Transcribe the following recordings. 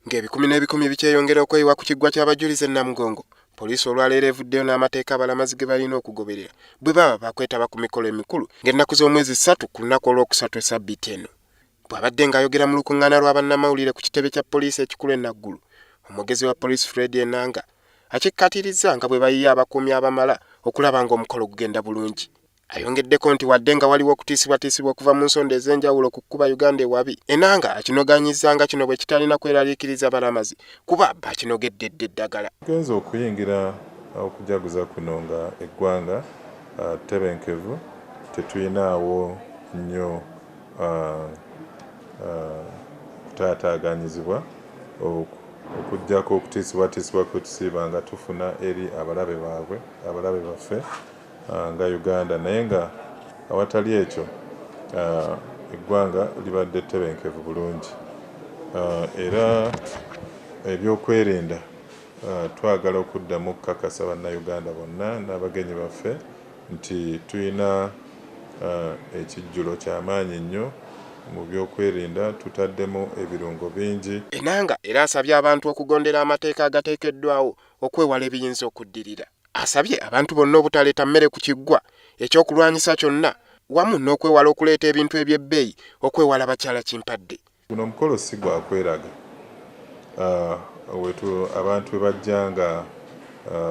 Ng'ebikumi n'ebikumi bikyeyongera okweyiwa ku kiggwa ky'abajulizi e Namugongo, poliisi olwaleero evuddeyo n'amateeka abalamazi ge balina okugoberera bwe baba bakwetaba ku mikolo emikulu ng'ennaku z'omwezi 3 ku lunaku olwokusatu esabbiiti eno. Bw'abadde ng'ayogera mu lukuŋŋaana lwa bannamawulire ku kitebe kya poliisi ekikulu e Naggulu, omwogezi wa poliisi Fred Enanga akikkatiriza nga bwe bayiye abakuumi abamala okulaba ng'omukolo gugenda bulungi. Ayongeddeko nti wadde nga waliwo okutiisibwatiisibwa okuva mu nsonda ez'enjawulo ku kkuba Uganda ewabi, Enanga akinoganyizza nga kino bwe kitalina kweraliikiriza balamazi kuba bakinogedde eddagala. Tugenze okuyingira okujaguza kuno nga eggwanga ttebenkevu, tetuyinaawo nnyo kutaataaganyizibwa okuggyako okutiisibwatiisibwa kwe tusiiba nga tufuna eri abalabe baffe nga Uganda, naye nga awatali ekyo eggwanga libadde ttebenkevu bulungi. Era ebyokwerinda twagala okuddamu okukakasa bannayuganda bonna n'abagenyi baffe nti tulina ekijjulo ky'amaanyi nnyo mu byokwerinda, tutaddemu ebirungo bingi. Enanga era asabye abantu okugondera amateeka agateekeddwawo okwewala ebiyinza okuddirira. Asabye abantu bonna obutaleeta mmere ku kiggwa ekyokulwanyisa kyonna wamu n'okwewala okuleeta ebintu eby'ebbeeyi okwewala bakyala kimpadde. Guno omukolo si gwa kweraga. Abantu bwe bajja nga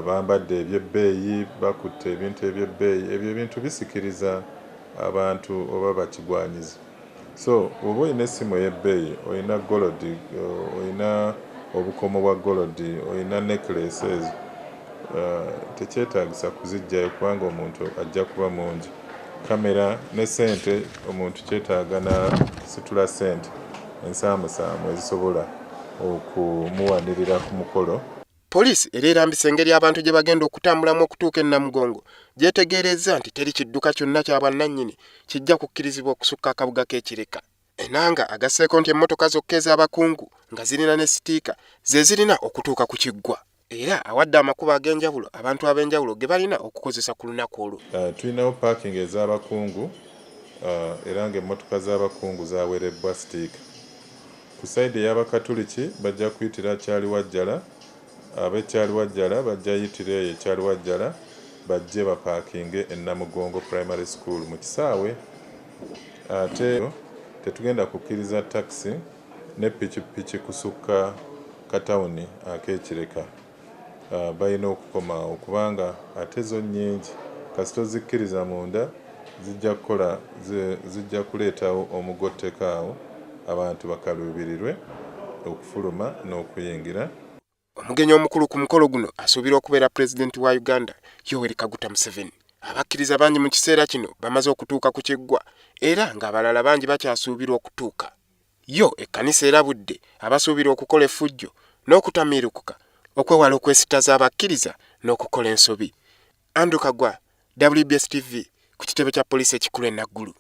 bambadde eby'ebbeeyi, bakutte ebintu eby'ebbeeyi, ebyo ebintu bisikiriza abantu oba bakigwanyiza. So oba olina essimu ey'ebbeeyi, olina golodi, olina obukomo bwa golodi, olina necklaces, tekyetaagisa kuziggyayo kubanga omuntu ajja kuba mungi. Kamera ne ssente, omuntu kyetaaga n'asitula ssente ensaamusaamu ezisobola okumuwanirira ku mukolo. Poliisi era erambise engeri abantu gye bagenda okutambulamu okutuuka e Namugongo gyetegeereza nti teri kidduka kyonna kya bwannannyini kijja kukkirizibwa okusukka akabuga k'Ekireka. Enanga agasseeko nti emmotoka zokka ez'abakungu nga zirina ne sitiika ze zirina okutuuka ku kiggwa. Era awadde amakubo ag'enjawulo abantu ab'enjawulo ge balina okukozesa ku lunaku olwo. Tulinawo paaking ez'abakungu era ng'emmotoka z'abakungu zaweerebbwa sitiika. Ku sayidi ey'Abakatuliki bajja kuyitira Kyaliwajjala, ab'Ekyaliwajjala bajja yitira eyo Ekyaliwajjala bajje bapaakinge e Namugongo Primary School mu kisaawe. Ate tetugenda kukkiriza takisi ne pikipiki kusukka katawuni ak'Ekireka. Balina okukomawo kubanga ate zo nnyingi kasita ozikkiriza munda zijja kuleetawo omugottekaawo abantu bakaluubirirwe okufuluma n'okuyingira. Omugenyi omukulu ku mukolo guno asuubirwa okubeera Pulezidenti wa Uganda Yoweri Kaguta Museveni. Abakkiriza bangi mu kiseera kino bamaze okutuuka ku kiggwa era ng'abalala bangi bakyasuubirwa okutuuka. Yo ekkanisa erabudde abasuubirwa okukola effujjo n'okutamiirukuka okwewala okwesittaza abakkiriza n'okukola ensobi. Andrew Kagwa, WBS TV, ku kitebe kya poliisi ekikulu e Naggulu.